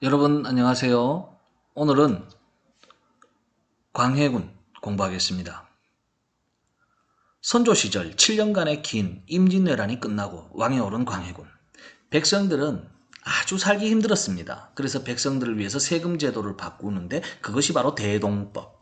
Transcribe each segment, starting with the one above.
여러분 안녕하세요. 오늘은 광해군 공부하겠습니다. 선조 시절 7년간의 긴 임진왜란이 끝나고 왕에 오른 광해군. 백성들은 아주 살기 힘들었습니다. 그래서 백성들을 위해서 세금 제도를 바꾸는데 그것이 바로 대동법.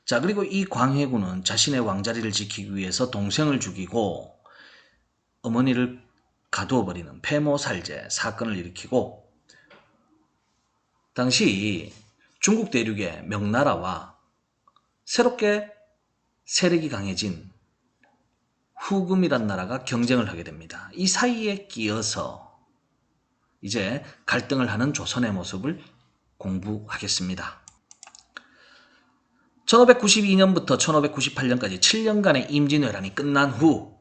자, 그리고 이 광해군은 자신의 왕자리를 지키기 위해서 동생을 죽이고 어머니를 가두어버리는 폐모살제 사건을 일으키고, 당시 중국 대륙의 명나라와 새롭게 세력이 강해진 후금이란 나라가 경쟁을 하게 됩니다. 이 사이에 끼어서 이제 갈등을 하는 조선의 모습을 공부하겠습니다. 1592년부터 1598년까지 7년간의 임진왜란이 끝난 후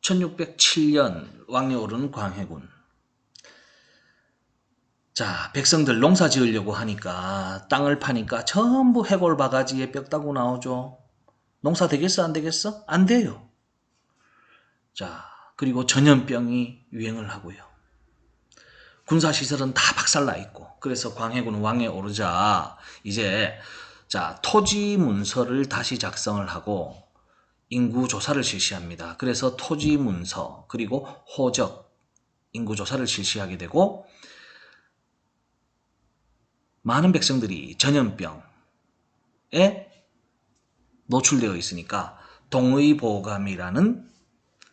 1607년 왕에 오른 광해군. 자, 백성들 농사 지으려고 하니까 땅을 파니까 전부 해골 바가지에 뼈 따고 나오죠. 농사 되겠어 안 되겠어? 안 돼요. 자, 그리고 전염병이 유행을 하고요. 군사시설은 다 박살나 있고, 그래서 광해군은 왕에 오르자 이제 토지 문서를 다시 작성을 하고 인구 조사를 실시합니다. 그래서 토지 문서 그리고 호적 인구 조사를 실시하게 되고, 많은 백성들이 전염병에 노출되어 있으니까 동의보감이라는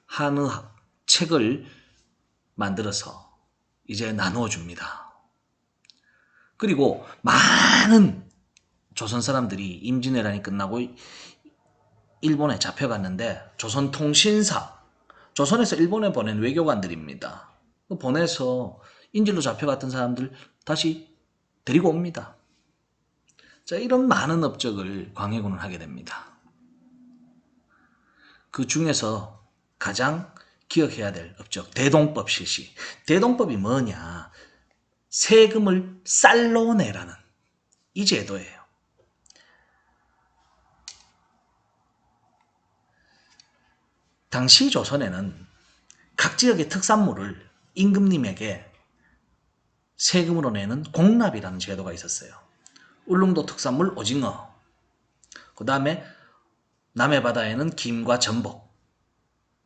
한의학 책을 만들어서 이제 나누어 줍니다. 그리고 많은 조선 사람들이 임진왜란이 끝나고 일본에 잡혀갔는데, 조선통신사, 조선에서 일본에 보낸 외교관들입니다. 보내서 인질로 잡혀갔던 사람들 다시 데리고 옵니다. 자, 이런 많은 업적을 광해군은 하게 됩니다. 그 중에서 가장 기억해야 될 업적, 대동법 실시. 대동법이 뭐냐? 세금을 쌀로 내라는 이 제도예요. 당시 조선에는 각 지역의 특산물을 임금님에게 세금으로 내는 공납이라는 제도가 있었어요. 울릉도 특산물 오징어, 그 다음에 남해 바다에는 김과 전복.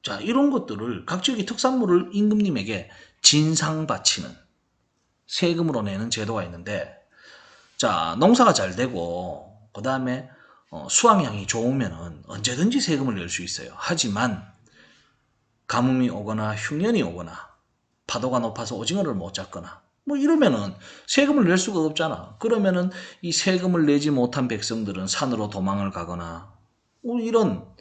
자, 이런 것들을 각 지역의 특산물을 임금님에게 진상 바치는 세금으로 내는 제도가 있는데, 자, 농사가 잘 되고 그 다음에 수확량이 좋으면 언제든지 세금을 낼 수 있어요. 하지만 가뭄이 오거나 흉년이 오거나 파도가 높아서 오징어를 못 잡거나 뭐 이러면은 세금을 낼 수가 없잖아. 그러면은 이 세금을 내지 못한 백성들은 산으로 도망을 가거나 뭐 이런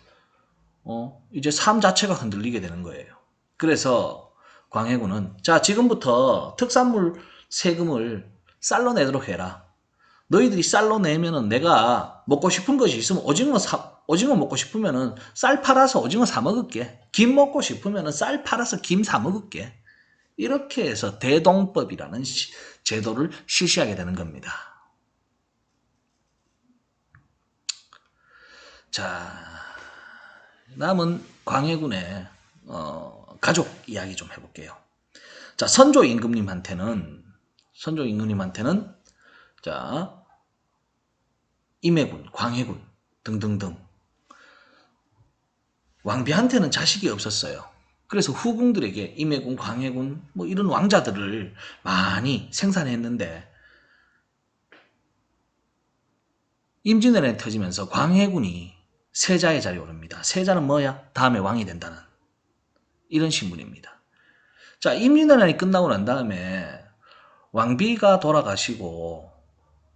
이제 삶 자체가 흔들리게 되는 거예요. 그래서 광해군은 자, 지금부터 특산물 세금을 쌀로 내도록 해라. 너희들이 쌀로 내면은 내가 먹고 싶은 것이 있으면 오징어 먹고 싶으면은 쌀 팔아서 오징어 사 먹을게. 김 먹고 싶으면은 쌀 팔아서 김 사 먹을게. 이렇게 해서 대동법이라는 제도를 실시하게 되는 겁니다. 자, 남은 광해군의 가족 이야기 좀 해볼게요. 자, 선조 임금님한테는 자, 임해군, 광해군 등등등, 왕비한테는 자식이 없었어요. 그래서 후궁들에게 임해군, 광해군 뭐 이런 왕자들을 많이 생산했는데, 임진왜란이 터지면서 광해군이 세자의 자리에 오릅니다. 세자는 뭐야? 다음에 왕이 된다는 이런 신분입니다. 자, 임진왜란이 끝나고 난 다음에 왕비가 돌아가시고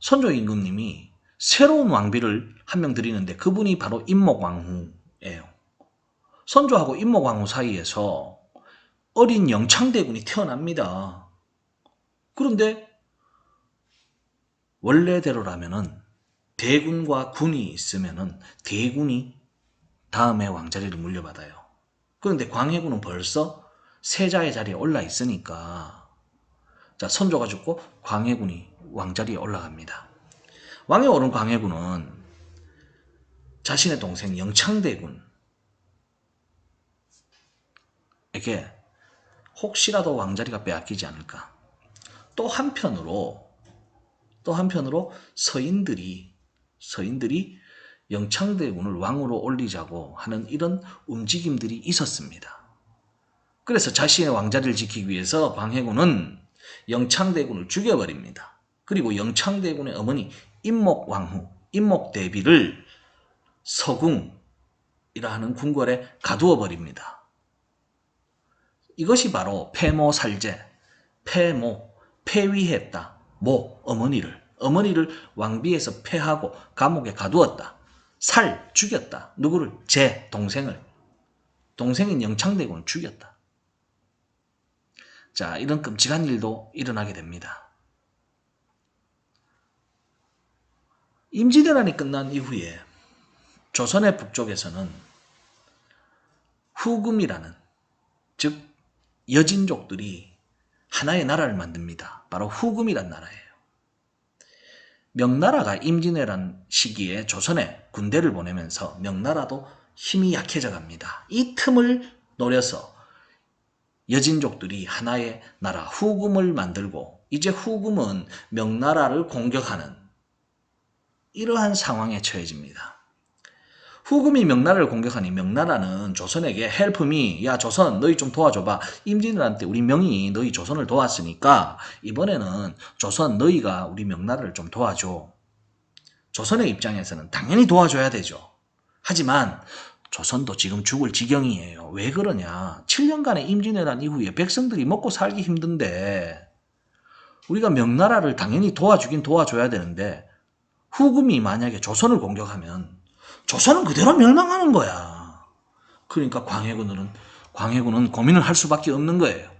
선조 임금님이 새로운 왕비를 한 명 들이는데 그분이 바로 임목왕후예요. 선조하고 임목왕후 사이에서 어린 영창대군이 태어납니다. 그런데 원래대로라면은 대군과 군이 있으면은 대군이 다음에 왕자리를 물려받아요. 그런데 광해군은 벌써 세자의 자리에 올라 있으니까, 자, 선조가 죽고 광해군이 왕자리에 올라갑니다. 왕에 오른 광해군은 자신의 동생 영창대군에게 혹시라도 왕자리가 빼앗기지 않을까, 또 한편으로 서인들이 영창대군을 왕으로 올리자고 하는 이런 움직임들이 있었습니다. 그래서 자신의 왕자를 지키기 위해서 광해군은 영창대군을 죽여버립니다. 그리고 영창대군의 어머니 임목왕후, 임목대비를 서궁이라 하는 궁궐에 가두어 버립니다. 이것이 바로 폐모살제, 폐위했다. 어머니를 왕비에서 폐하고 감옥에 가두었다. 죽였다. 누구를? 동생인 영창대군을 죽였다. 자, 이런 끔찍한 일도 일어나게 됩니다. 임진왜란이 끝난 이후에 조선의 북쪽에서는 후금이라는, 즉 여진족들이 하나의 나라를 만듭니다. 바로 후금이란 나라예요. 명나라가 임진왜란 시기에 조선에 군대를 보내면서 명나라도 힘이 약해져 갑니다. 이 틈을 노려서 여진족들이 하나의 나라 후금을 만들고 이제 후금은 명나라를 공격하는 이러한 상황에 처해집니다. 후금이 명나라를 공격하니 명나라는 조선에게 help me, 야 조선 너희 좀 도와줘봐. 임진왜란 때 우리 명이 너희 조선을 도왔으니까 이번에는 조선 너희가 우리 명나라를 좀 도와줘. 조선의 입장에서는 당연히 도와줘야 되죠. 하지만 조선도 지금 죽을 지경이에요. 왜 그러냐. 7년간의 임진왜란 이후에 백성들이 먹고 살기 힘든데 우리가 명나라를 당연히 도와주긴 도와줘야 되는데 후금이 만약에 조선을 공격하면 조선은 그대로 멸망하는 거야. 그러니까 광해군은 고민을 할 수밖에 없는 거예요.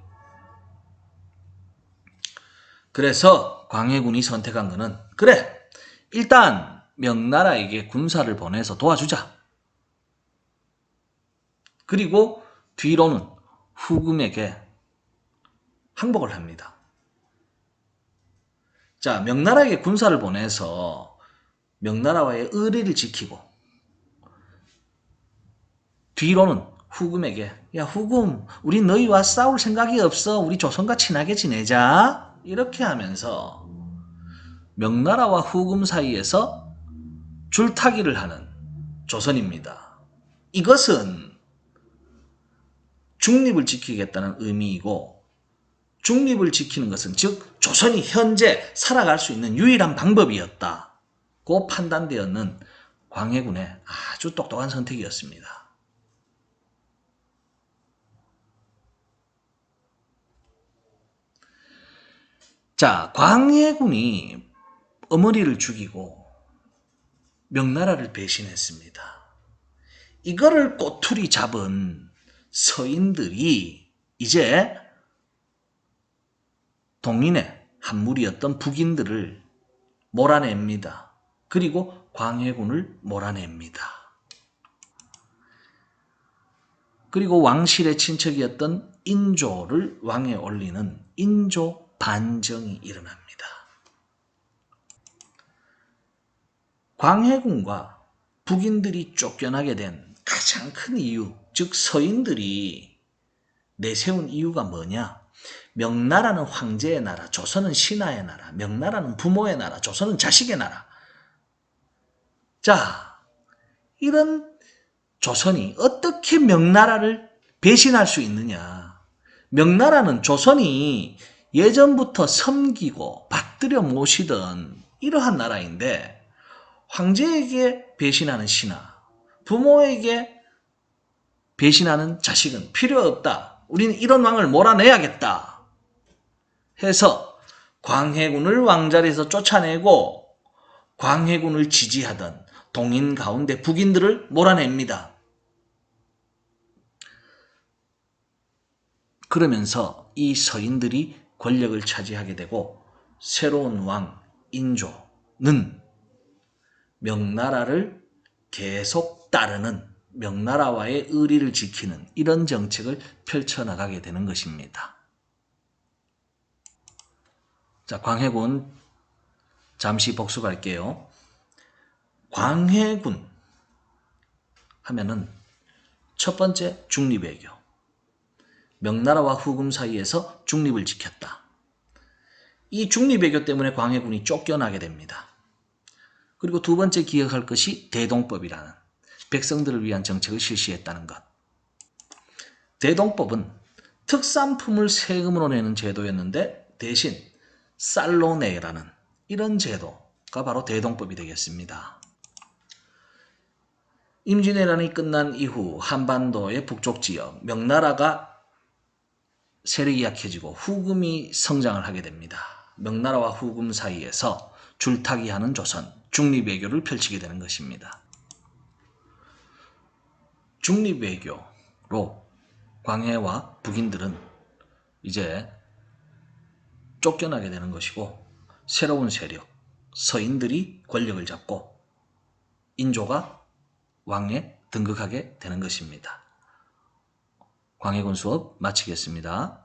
그래서 광해군이 선택한 거는 그래, 일단 명나라에게 군사를 보내서 도와주자. 그리고 뒤로는 후금에게 항복을 합니다. 자, 명나라에게 군사를 보내서 명나라와의 의리를 지키고 뒤로는 후금에게 야 후금 우리 너희와 싸울 생각이 없어. 우리 조선과 친하게 지내자. 이렇게 하면서 명나라와 후금 사이에서 줄타기를 하는 조선입니다. 이것은 중립을 지키겠다는 의미이고 중립을 지키는 것은 즉 조선이 현재 살아갈 수 있는 유일한 방법이었다고 판단되었는 광해군의 아주 똑똑한 선택이었습니다. 자, 광해군이 어머니를 죽이고 명나라를 배신했습니다. 이거를 꼬투리 잡은 서인들이 이제 동인의 한 무리였던 북인들을 몰아냅니다. 그리고 광해군을 몰아냅니다. 그리고 왕실의 친척이었던 인조를 왕에 올리는 인조 반정이 일어납니다. 광해군과 북인들이 쫓겨나게 된 가장 큰 이유, 즉 서인들이 내세운 이유가 뭐냐? 명나라는 황제의 나라, 조선은 신하의 나라, 명나라는 부모의 나라, 조선은 자식의 나라. 자, 이런 조선이 어떻게 명나라를 배신할 수 있느냐? 명나라는 조선이 예전부터 섬기고 받들여 모시던 이러한 나라인데 황제에게 배신하는 신하, 부모에게 배신하는 자식은 필요 없다. 우리는 이런 왕을 몰아내야겠다. 해서 광해군을 왕자리에서 쫓아내고 광해군을 지지하던 동인 가운데 북인들을 몰아냅니다. 그러면서 이 서인들이 권력을 차지하게 되고 새로운 왕 인조는 명나라를 계속 따르는 명나라와의 의리를 지키는 이런 정책을 펼쳐나가게 되는 것입니다. 자, 광해군 잠시 복습할게요. 광해군 하면은 첫 번째 중립외교. 명나라와 후금 사이에서 중립을 지켰다. 이 중리외교 때문에 광해군이 쫓겨나게 됩니다. 그리고 두 번째 기억할 것이 대동법이라는 백성들을 위한 정책을 실시했다는 것. 대동법은 특산품을 세금으로 내는 제도였는데 대신 쌀로 내라는 이런 제도가 바로 대동법이 되겠습니다. 임진왜란이 끝난 이후 한반도의 북쪽 지역 명나라가 세력이 약해지고 후금이 성장을 하게 됩니다. 명나라와 후금 사이에서 줄타기하는 조선, 중립외교를 펼치게 되는 것입니다. 중립외교로 광해와 북인들은 이제 쫓겨나게 되는 것이고 새로운 세력, 서인들이 권력을 잡고 인조가 왕에 등극하게 되는 것입니다. 광해군 수업 마치겠습니다.